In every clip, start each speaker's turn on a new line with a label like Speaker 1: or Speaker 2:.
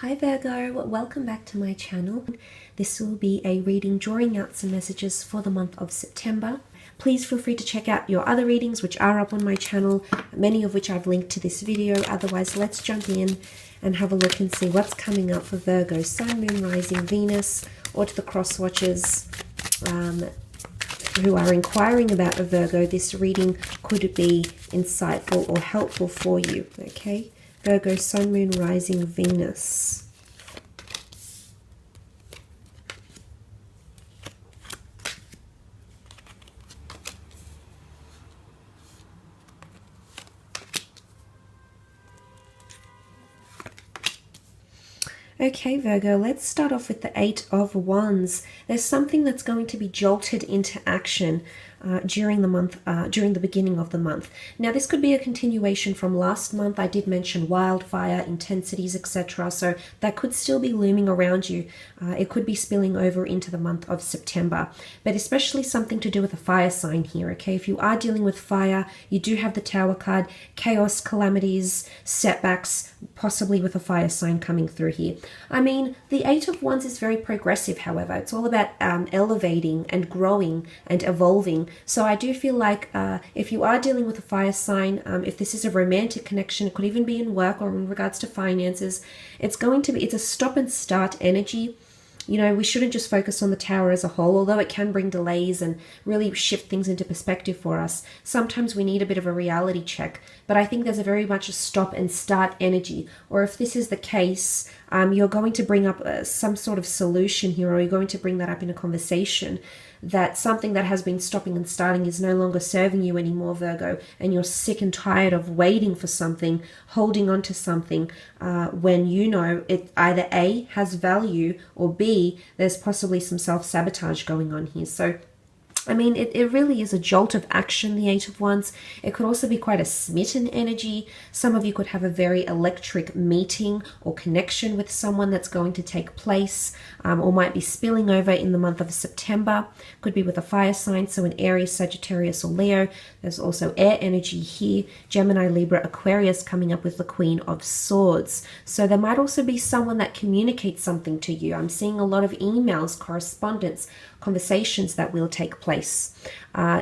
Speaker 1: Hi Virgo, welcome back to my channel. This will be a reading drawing out some messages for the month of September. Please feel free to check out your other readings which are up on my channel, many of which I've linked to this video. Otherwise, let's jump in and have a look and see what's coming up for Virgo, Sun, Moon, Rising, Venus, or to the cross watchers who are inquiring about a Virgo. This reading could be insightful or helpful for you, okay? Virgo, Sun, Moon, Rising, Venus. Okay, Virgo, let's start off with the Eight of Wands. There's something that's going to be jolted into action during the beginning of the month. Now, this could be a continuation from last month. I did mention wildfire, intensities, etc. So that could still be looming around you. It could be spilling over into the month of September, but especially something to do with a fire sign here, okay? If you are dealing with fire, you do have the Tower card, chaos, calamities, setbacks, possibly with a fire sign coming through here. I mean, the Eight of Wands is very progressive, however. It's all about elevating and growing and evolving. So I do feel like if you are dealing with a fire sign, if this is a romantic connection, it could even be in work or in regards to finances, it's a stop and start energy. You know, we shouldn't just focus on the Tower as a whole, although it can bring delays and really shift things into perspective for us. Sometimes we need a bit of a reality check, but I think there's a very much a stop and start energy. Or if this is the case, you're going to bring up some sort of solution here, or you're going to bring that up in a conversation, that something that has been stopping and starting is no longer serving you anymore, Virgo, and you're sick and tired of waiting for something, holding on to something, when you know it either A, has value, or B, there's possibly some self-sabotage going on here. So I mean, it really is a jolt of action, the Eight of Wands. It could also be quite a smitten energy. Some of you could have a very electric meeting or connection with someone that's going to take place, or might be spilling over in the month of September. Could be with a fire sign, so an Aries, Sagittarius, or Leo. There's also air energy here, Gemini, Libra, Aquarius coming up with the Queen of Swords. So there might also be someone that communicates something to you. I'm seeing a lot of emails, correspondence, conversations that will take place.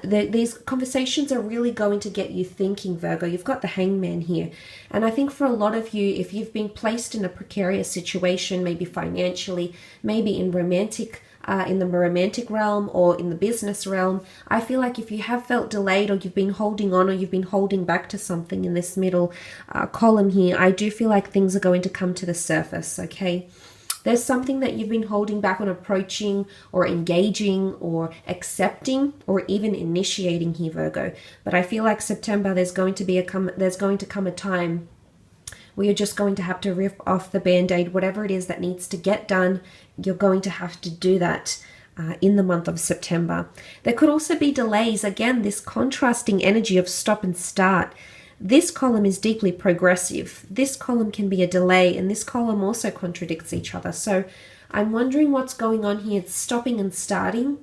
Speaker 1: These conversations are really going to get you thinking, Virgo. You've got the Hangman here. And I think for a lot of you, if you've been placed in a precarious situation, maybe financially, maybe in the romantic realm or in the business realm, I feel like if you have felt delayed, or you've been holding on, or you've been holding back to something in this middle column here, I do feel like things are going to come to the surface, okay? There's something that you've been holding back on approaching or engaging or accepting or even initiating here, Virgo. But I feel like September, there's going to come a time where you're just going to have to rip off the band-aid. Whatever it is that needs to get done, you're going to have to do that in the month of September. There could also be delays. Again, this contrasting energy of stop and start. This column is deeply progressive. This column can be a delay, and this column also contradicts each other. So I'm wondering what's going on here. It's stopping and starting,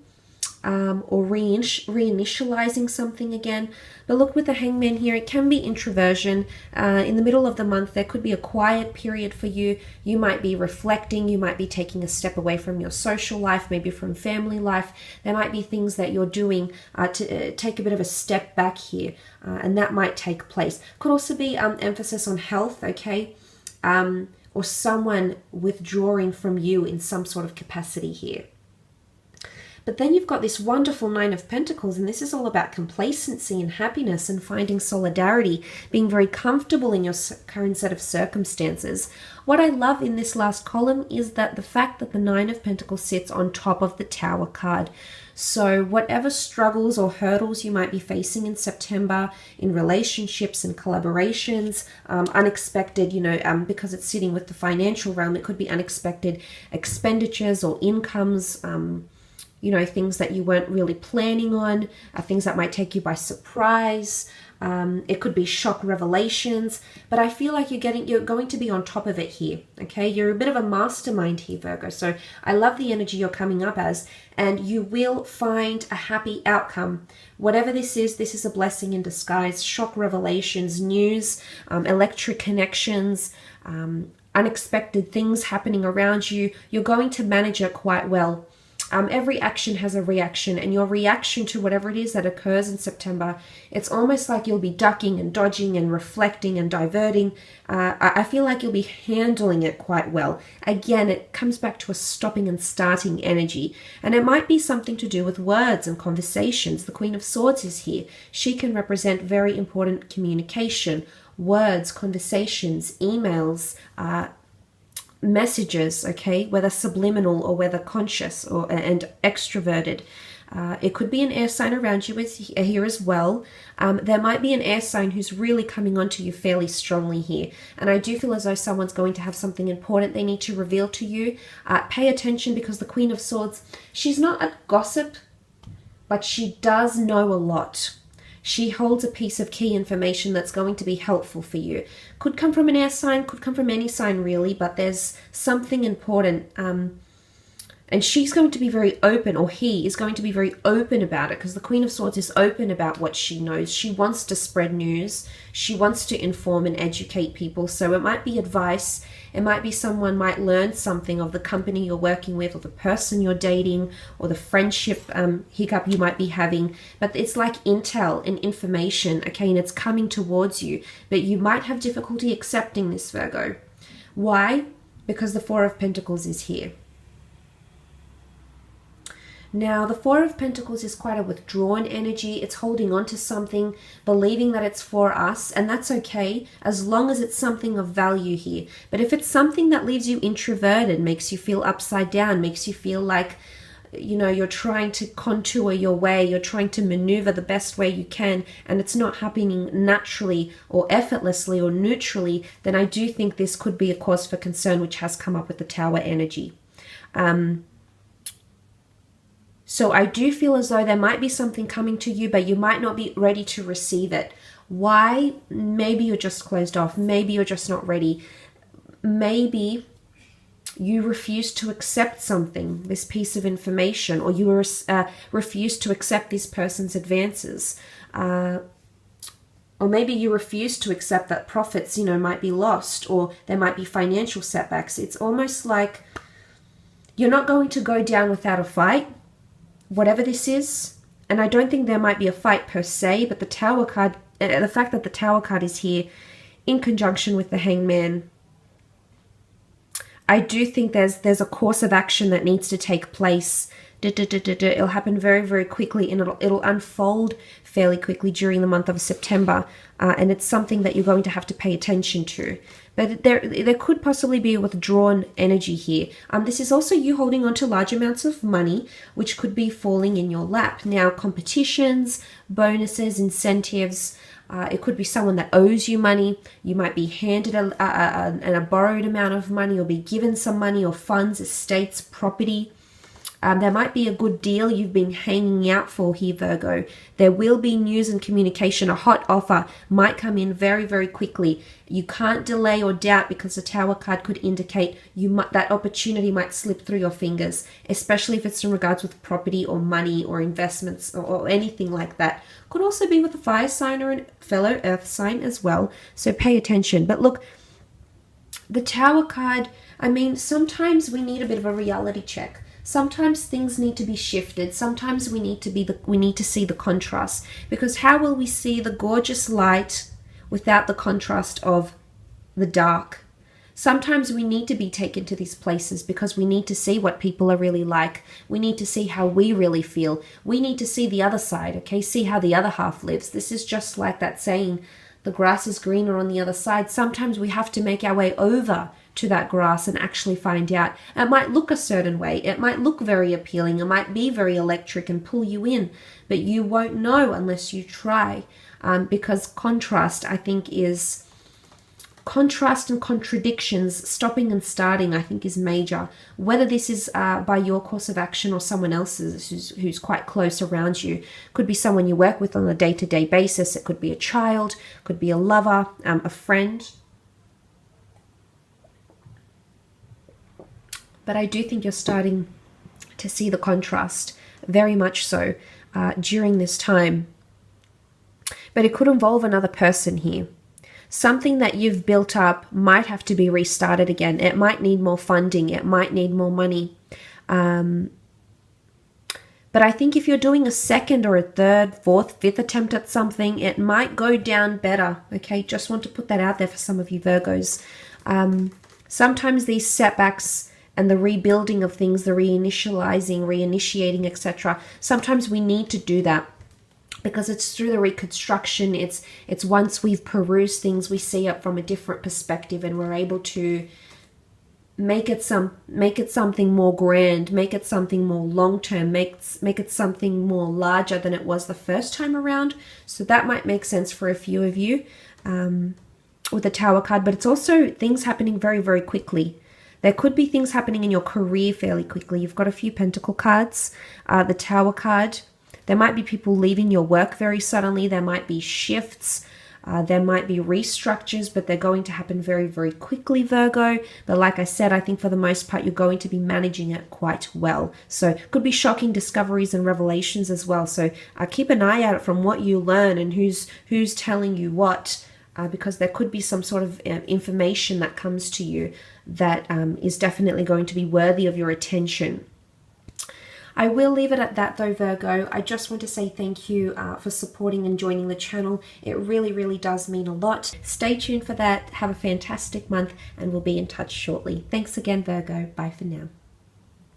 Speaker 1: or reinitializing something again. But look, with the Hangman here, it can be introversion. In the middle of the month, there could be a quiet period for you. You might be reflecting. You might be taking a step away from your social life, maybe from family life. There might be things that you're doing to take a bit of a step back here, and that might take place. Could also be emphasis on health, okay? Or someone withdrawing from you in some sort of capacity here. But then you've got this wonderful Nine of Pentacles, and this is all about complacency and happiness and finding solidarity, being very comfortable in your current set of circumstances. What I love in this last column is that the fact that the Nine of Pentacles sits on top of the Tower card. So whatever struggles or hurdles you might be facing in September in relationships and collaborations, unexpected, because it's sitting with the financial realm, it could be unexpected expenditures or incomes, things that you weren't really planning on, things that might take you by surprise. It could be shock revelations, but I feel like you're going to be on top of it here, okay? You're a bit of a mastermind here, Virgo. So I love the energy you're coming up as, and you will find a happy outcome. Whatever this is a blessing in disguise. Shock revelations, news, electric connections, unexpected things happening around you, you're going to manage it quite well. Every action has a reaction, and your reaction to whatever it is that occurs in September, it's almost like you'll be ducking and dodging and reflecting and diverting. I feel like you'll be handling it quite well. Again, it comes back to a stopping and starting energy, and it might be something to do with words and conversations. The Queen of Swords is here. She can represent very important communication, words, conversations, emails, messages, okay, whether subliminal or whether conscious and extroverted. It could be an air sign around you here as well. There might be an air sign who's really coming onto you fairly strongly here. And I do feel as though someone's going to have something important they need to reveal to you. Pay attention, because the Queen of Swords, she's not a gossip, but she does know a lot. She holds a piece of key information that's going to be helpful for you. Could come from an air sign, could come from any sign really, but there's something important. And she's going to be very open, or he is going to be very open about it, because the Queen of Swords is open about what she knows. She wants to spread news. She wants to inform and educate people. So it might be advice. It might be someone might learn something of the company you're working with, or the person you're dating, or the friendship hiccup you might be having. But it's like intel and information, okay, and it's coming towards you. But you might have difficulty accepting this, Virgo. Why? Because the Four of Pentacles is here. Now, the Four of Pentacles is quite a withdrawn energy. It's holding on to something, believing that it's for us, and that's okay, as long as it's something of value here. But if it's something that leaves you introverted, makes you feel upside down, makes you feel like, you know, you're trying to contour your way, you're trying to maneuver the best way you can, and it's not happening naturally or effortlessly or neutrally, then I do think this could be a cause for concern, which has come up with the Tower energy. So I do feel as though there might be something coming to you, but you might not be ready to receive it. Why? Maybe you're just closed off. Maybe you're just not ready. Maybe you refuse to accept something, this piece of information, or you refuse to accept this person's advances. Or maybe you refuse to accept that profits, you know, might be lost, or there might be financial setbacks. It's almost like you're not going to go down without a fight, whatever this is. And I don't think there might be a fight per se, but the Tower card, the fact that the Tower card is here in conjunction with the Hangman, I do think there's a course of action that needs to take place. It'll happen very, very quickly, and it'll unfold fairly quickly during the month of September, and it's something that you're going to have to pay attention to. But there could possibly be a withdrawn energy here. This is also you holding on to large amounts of money, which could be falling in your lap. Now, competitions, bonuses, incentives, it could be someone that owes you money. You might be handed a borrowed amount of money, or be given some money or funds, estates, property. There might be a good deal you've been hanging out for here, Virgo. There will be news and communication. A hot offer might come in very, very quickly. You can't delay or doubt, because the Tower card could indicate that opportunity might slip through your fingers, especially if it's in regards with property or money or investments or anything like that. Could also be with a fire sign or a fellow earth sign as well. So pay attention. But look, the Tower card, I mean, sometimes we need a bit of a reality check. Sometimes things need to be shifted. Sometimes we need to see the contrast, because how will we see the gorgeous light without the contrast of the dark? Sometimes we need to be taken to these places because we need to see what people are really like. We need to see how we really feel. We need to see the other side, okay? See how the other half lives. This is just like that saying, the grass is greener on the other side. Sometimes we have to make our way over to that grass and actually find out. It might look a certain way. It might look very appealing. It might be very electric and pull you in, but you won't know unless you try, because contrast, I think, is contrast and contradictions, stopping and starting, I think, is major. Whether this is by your course of action or someone else's who's quite close around you. Could be someone you work with on a day-to-day basis. It could be a child, could be a lover, a friend. But I do think you're starting to see the contrast, very much so, during this time. But it could involve another person here. something that you've built up might have to be restarted again. It might need more funding. It might need more money. But I think if you're doing a second or a third, fourth, fifth attempt at something, it might go down better. Okay, just want to put that out there for some of you Virgos. Sometimes these setbacks and the rebuilding of things, the reinitiating, etc. Sometimes we need to do that because it's through the reconstruction. It's once we've perused things, we see it from a different perspective, and we're able to make it something more grand, make it something more long-term, make it something more larger than it was the first time around. So that might make sense for a few of you with the Tower card, but it's also things happening very, very quickly. There could be things happening in your career fairly quickly. You've got a few Pentacle cards, the Tower card. There might be people leaving your work very suddenly. There might be shifts. There might be restructures, but they're going to happen very, very quickly, Virgo. But like I said, I think for the most part, you're going to be managing it quite well. So could be shocking discoveries and revelations as well. So keep an eye out from what you learn and who's telling you what, because there could be some sort of information that comes to you that is definitely going to be worthy of your attention. I will leave it at that though, Virgo. I just want to say thank you for supporting and joining the channel. It really, really does mean a lot. Stay tuned for that. Have a fantastic month, and we'll be in touch shortly. Thanks again, Virgo. Bye for now.